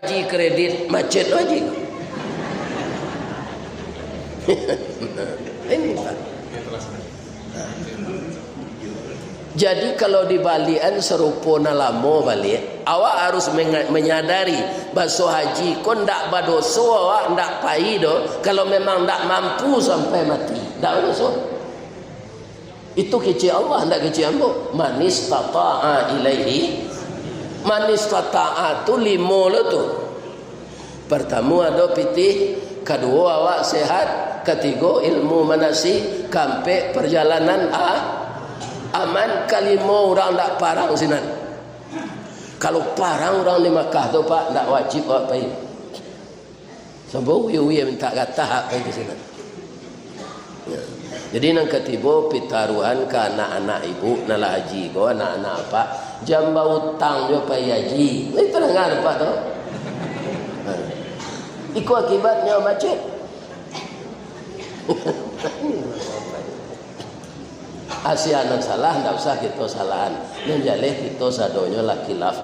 haji kredit macet haji. Ini Pak. Jadi kalau di balian serupa nalamo balik, awak harus menyadari basuh haji kon ndak badoso awak ndak paido kalau memang ndak mampu sampai mati. Ndak badoso. Itu kecil Allah ndak kecil ambo. Manis tata'a ilaihi. Manis tata'a tu limo lo tu. Pertama ada pitih, kedua awak sehat, ketiga ilmu manasik, kampe perjalanan aman, kalimo orang tak parang sinan. Kalau parang orang di Makkah tu Pak, tak wajib awak pergi. Sebab uya minta kata hak pergi ke sinan. Ya. Jadi nang ketiba pitaruhan ke anak-anak ibu nala haji ko anak-anak Pak jamba utang jo pergi haji. Ini terengan Pak tu. Iku akibatnya macet. Asianan salah, tidak usah kita salahan. Menjalih kita sadonya laki laf.